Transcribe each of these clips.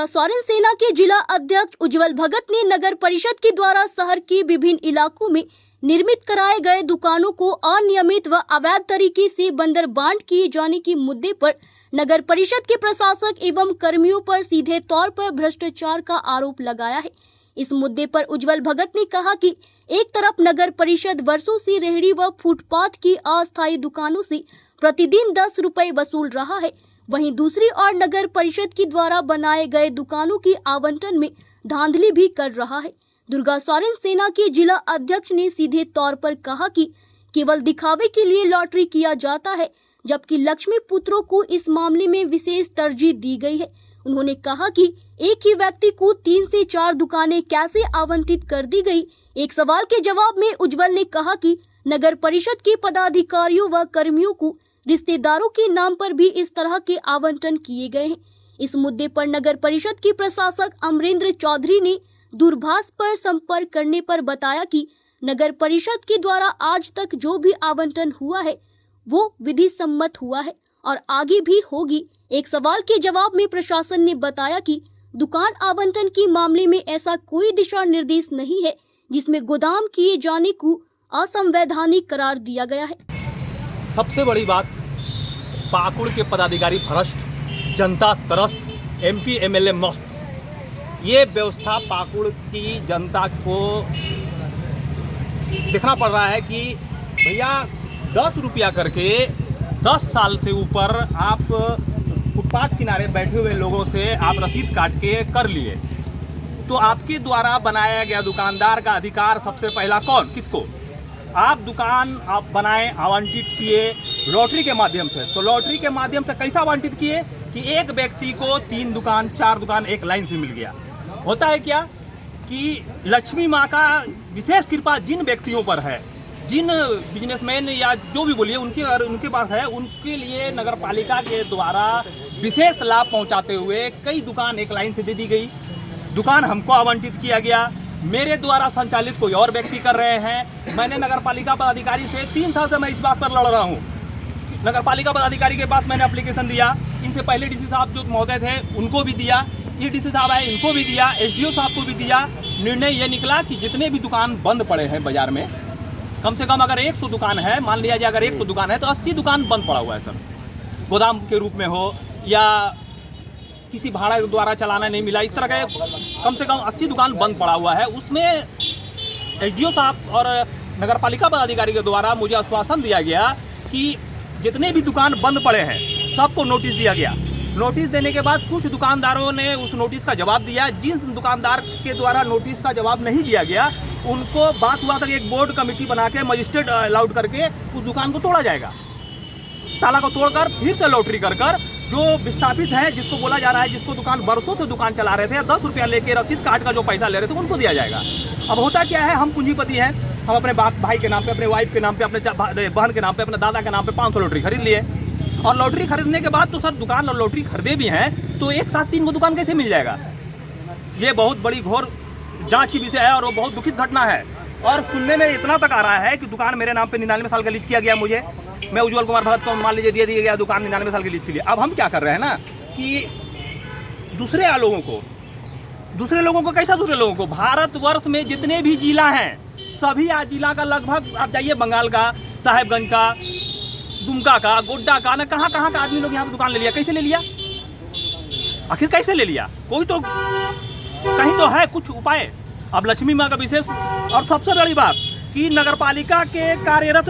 दुर्गा सोरेन सेना के जिला अध्यक्ष उज्जवल भगत ने नगर परिषद के द्वारा शहर के विभिन्न इलाकों में निर्मित कराए गए दुकानों को अनियमित व अवैध तरीके से बंदरबांट किए जाने के मुद्दे पर नगर परिषद के प्रशासक एवं कर्मियों पर सीधे तौर पर भ्रष्टाचार का आरोप लगाया है। इस मुद्दे पर उज्जवल भगत ने कहा कि एक तरफ नगर परिषद वर्षों से रेहड़ी व फुटपाथ की अस्थायी दुकानों से प्रतिदिन 10 रुपए वसूल रहा है, वहीं दूसरी ओर नगर परिषद के द्वारा बनाए गए दुकानों की आवंटन में धांधली भी कर रहा है। दुर्गा सोरेन सेना के जिला अध्यक्ष ने सीधे तौर पर कहा कि केवल दिखावे के लिए लॉटरी किया जाता है, जबकि लक्ष्मी पुत्रों को इस मामले में विशेष तरजीह दी गई है। उन्होंने कहा कि एक ही व्यक्ति को 3 से 4 दुकानें कैसे आवंटित कर दी गई। एक सवाल के जवाब में उज्जवल ने कहा कि नगर परिषद के पदाधिकारियों व कर्मियों को रिश्तेदारों के नाम पर भी इस तरह के आवंटन किए गए हैं। इस मुद्दे पर नगर परिषद के प्रशासक अमरेंद्र चौधरी ने दूरभाष पर संपर्क करने पर बताया कि नगर परिषद के द्वारा आज तक जो भी आवंटन हुआ है वो विधि सम्मत हुआ है और आगे भी होगी। एक सवाल के जवाब में प्रशासन ने बताया कि दुकान आवंटन के मामले में ऐसा कोई दिशा निर्देश नहीं है जिसमें गोदाम किए जाने को असंवैधानिक करार दिया गया है। सबसे बड़ी बात, पाकुड़ के पदाधिकारी भ्रष्ट, जनता त्रस्त, एमपी एमएलए मस्त। ये व्यवस्था पाकुड़ की जनता को देखना पड़ रहा है कि भैया 10 रुपया करके 10 साल से ऊपर आप फुटपाथ किनारे बैठे हुए लोगों से आप रसीद काट के कर लिए, तो आपके द्वारा बनाया गया दुकानदार का अधिकार सबसे पहला किसको? आप दुकान आप बनाए, आवंटित किए लॉटरी के माध्यम से। तो लॉटरी के माध्यम से कैसा आवंटित किए कि एक व्यक्ति को 3 दुकान 4 दुकान एक लाइन से मिल गया। होता है क्या कि लक्ष्मी माँ का विशेष कृपा जिन व्यक्तियों पर है, जिन बिजनेसमैन या जो भी बोलिए उनके पास है, उनके लिए नगर पालिका के द्वारा विशेष लाभ पहुंचाते हुए कई दुकान एक लाइन से दे दी गई। दुकान हमको आवंटित किया गया, मेरे द्वारा संचालित कोई और व्यक्ति कर रहे हैं। मैंने नगर पालिका पदाधिकारी से 3 साल से मैं इस बात पर लड़ रहा हूँ। नगर पालिका पदाधिकारी के पास मैंने एप्लीकेशन दिया, इनसे पहले डीसी साहब जो महोदय थे उनको भी दिया, ये डीसी साहब आए इनको भी दिया, एसडीओ साहब को भी दिया। निर्णय ये निकला कि जितने भी दुकान बंद पड़े हैं बाजार में, कम से कम अगर 100 दुकान है, मान लिया जाए अगर 100 दुकान है तो 80 दुकान बंद पड़ा हुआ है सर, गोदाम के रूप में हो या किसी भाड़ा द्वारा चलाना नहीं मिला, इस तरह के कम से कम 80 दुकान बंद पड़ा हुआ है। उसमें एसडीओ साहब और नगर पालिका पदाधिकारी के द्वारा मुझे आश्वासन दिया गया कि जितने भी दुकान बंद पड़े हैं सबको नोटिस दिया गया। नोटिस देने के बाद कुछ दुकानदारों ने उस नोटिस का जवाब दिया। जिन दुकानदार के द्वारा नोटिस का जवाब नहीं दिया गया उनको बात हुआ था कि एक बोर्ड कमेटी बना के मजिस्ट्रेट अलाउड करके उस दुकान को तोड़ा जाएगा। ताला को तोड़कर फिर से लॉटरी कर जो विस्थापित है, जिसको बोला जा रहा है, जिसको दुकान वर्षों से दुकान चला रहे थे, 10 रुपया लेके रसीद काट का जो पैसा ले रहे थे उनको दिया जाएगा। अब होता क्या है, हम पूंजीपति हैं, हम अपने बाप भाई के नाम पे, अपने वाइफ के नाम पे, अपने बहन के नाम पे, अपने दादा के नाम पे 500 लॉटरी खरीद लिए। और लॉटरी खरीदने के बाद तो सर दुकान और लॉटरी खरीदे भी हैं तो एक साथ 3 को दुकान कैसे मिल जाएगा? ये बहुत बड़ी घोर जांच की विषय है और वो बहुत दुखित घटना है। और सुनने में इतना तक आ रहा है कि दुकान मेरे नाम पे 99 साल का लीज किया गया मुझे, मैं उज्जवल कुमार भगत को मान लीजिए दे दिया गया दुकान 99 साल के लीज के लिए। अब हम क्या कर रहे हैं ना कि दूसरे लोगों को कैसा दूसरे लोगों को, भारतवर्ष में जितने भी जिला हैं सभी जिला का लगभग आप जाइए, बंगाल का, साहेबगंज का, दुमका का, गोड्डा का, ना कहाँ का आदमी लोग यहाँ पर दुकान ले लिया। कैसे ले लिया? आखिर कैसे ले लिया? कोई तो कहीं तो है कुछ उपाय। अब लक्ष्मी माँ का विशेष और सबसे बड़ी बात कि नगर पालिका के कार्यरत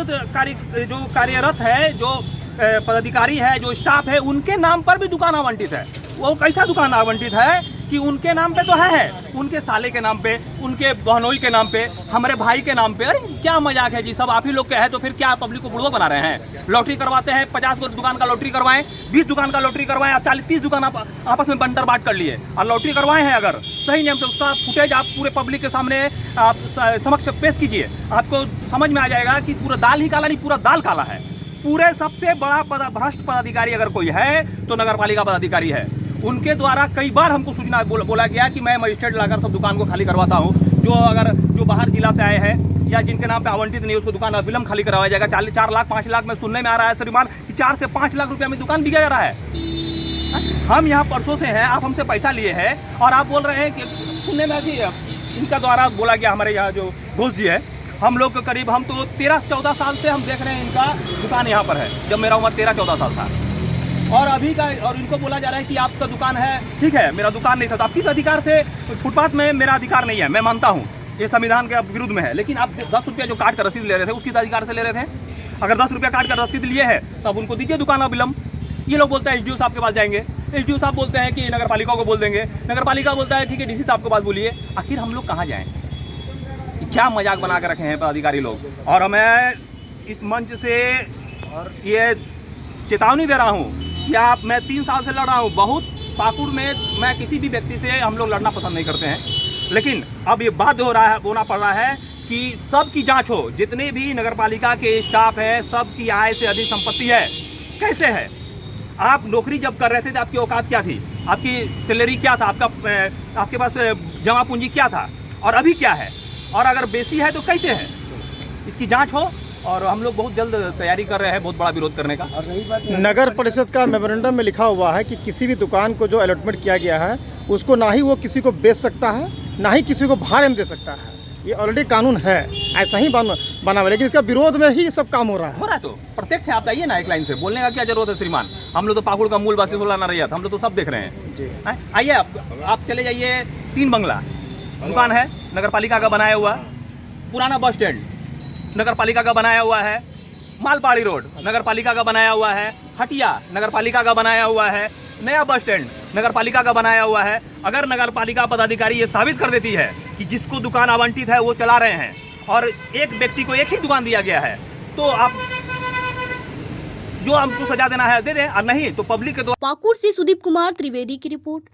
है, जो पदाधिकारी है, जो स्टाफ है, उनके नाम पर भी दुकान आवंटित है। वो कैसा दुकान आवंटित है कि उनके नाम पे तो है, उनके साले के नाम पे, उनके बहनोई के नाम पे, हमारे भाई के नाम पे। अरे क्या मजाक है जी, सब आप ही लोग के है तो फिर क्या पब्लिक को बुड़बक बना रहे हैं? लॉटरी करवाते हैं, 50 दुकान का लॉटरी करवाएं, 20 दुकान का लॉटरी करवाएं, 40-30 दुकान आप आपस में बंटर बाट कर लिए और लॉटरी करवाए हैं अगर सही नियम से, उसका फुटेज आप पूरे पब्लिक के सामने आप समक्ष पेश कीजिए, आपको समझ में आ जाएगा कि पूरा दाल ही काला नहीं, पूरा दाल काला है। पूरे सबसे बड़ा भ्रष्ट पदाधिकारी अगर कोई है तो नगर पालिका पदाधिकारी है। उनके द्वारा कई बार हमको सूचना बोला गया कि मैं मजिस्ट्रेट लाकर सब दुकान को खाली करवाता हूं। जो बाहर जिला से आए हैं या जिनके नाम पे आवंटित नहीं, उसको दुकान अविलंब खाली करवाया जाएगा। 4 लाख 5 लाख में सुनने में आ रहा है श्रीमान कि 4 से 5 लाख रुपया में दुकान बिका जा रहा है। हम यहाँ परसों से हैं, आप हमसे पैसा लिए हैं और आप बोल रहे हैं कि सुनने में कि इनका द्वारा बोला गया, हमारे यहाँ जो घोष जी है, हम लोग करीब हम तो 13-14 साल से हम देख रहे हैं इनका दुकान यहाँ पर है, जब मेरा उम्र 13-14 साल था। और अभी का और इनको बोला जा रहा है कि आपका दुकान है, ठीक है, मेरा दुकान नहीं था, तो आप किस अधिकार से फुटपाथ में, मेरा अधिकार नहीं है, मैं मानता हूँ ये संविधान के विरुद्ध में है, लेकिन आप 10 रुपया जो काट कर रसीद ले रहे थे, उसकी अधिकार से ले रहे थे। अगर 10 रुपया काट कर रसीद लिए है तब उनको दीजिए दुकान अविलंब। ये लोग बोलते हैं एसडीओ साहब के पास जाएंगे, एसडीओ साहब बोलते हैं कि नगर पालिका को बोल देंगे, नगर पालिका बोलता है ठीक है डीसी साहब के पास बोलिए। आखिर हम लोग कहाँ जाएँ? क्या मजाक बना कर रखे हैं पदाधिकारी लोग। और मैं इस मंच से ये चेतावनी दे रहा हूँ कि आप, मैं 3 साल से लड़ रहा हूँ, बहुत पाकुड़ में मैं किसी भी व्यक्ति से हम लोग लड़ना पसंद नहीं करते हैं, लेकिन अब ये बाध्य होना पड़ रहा है कि सबकी जांच हो। जितने भी नगर पालिका के स्टाफ है, सबकी आय से अधिक संपत्ति है। कैसे है? आप नौकरी जब कर रहे थे तो आपकी औकात क्या थी, आपकी सैलरी क्या था, आपके पास जमा पूंजी क्या था, और अभी क्या है, और अगर बेसी है तो कैसे है, इसकी जांच हो। और हम लोग बहुत जल्द तैयारी कर रहे हैं बहुत बड़ा विरोध करने का। और रही बात नगर परिषद का मेमोरेंडम में लिखा हुआ है कि किसी भी दुकान को जो अलॉटमेंट किया गया है उसको ना ही वो किसी को बेच सकता है, ना ही किसी को भाड़े में दे सकता है। ये ऑलरेडी कानून है, ऐसा ही बना हुआ है, लेकिन इसका विरोध में ही सब काम हो रहा है। तो प्रत्यक्ष आप आइए ना, एक लाइन से बोलने का क्या जरूरत है श्रीमान? हम लोग तो पाकुड़ का मूल वासी सोलह रैयत, हम लोग तो सब देख रहे हैं जी। आइए आप चले जाइए, 3 बंगला दुकान है, नगर पालिका का बनाया हुआ, पुराना बस स्टैंड नगर पालिका का बनाया हुआ है, मालपाड़ी रोड नगर पालिका का बनाया हुआ है, हटिया नगर पालिका का बनाया हुआ है, नया बस स्टैंड नगर पालिका का बनाया हुआ है। अगर नगर पालिका पदाधिकारी ये साबित कर देती है कि जिसको दुकान आवंटित है वो चला रहे हैं और एक व्यक्ति को एक ही दुकान दिया गया है, तो आप जो हमको सजा देना है दे दें, और नहीं तो पब्लिक के द्वारा। पाकुड़ से सुदीप कुमार त्रिवेदी की रिपोर्ट।